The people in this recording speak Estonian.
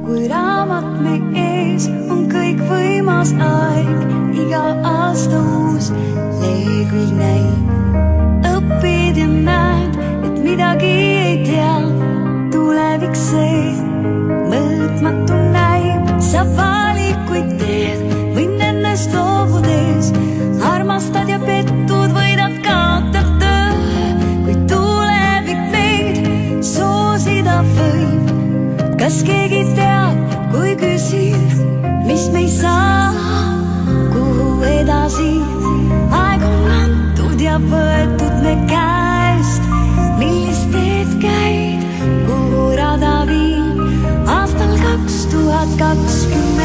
kui raamat me ees on kõik võimas aeg, iga aasta uus lehekülg näib. Õpid ja näed, et midagi ei tea, tulevik see mõõtmatu näib. Sa valikuid teed, võid nendest loobudes, armastad ja pettud, võidad kaotad töö, kui tulevik meid soosida võib. Kas keegi teab, kui küsib, mis me ei saa, kuhu edasi? Aeg on antud ja võetud me käest, millist teed käid, kuhu rada viib aastal 2020.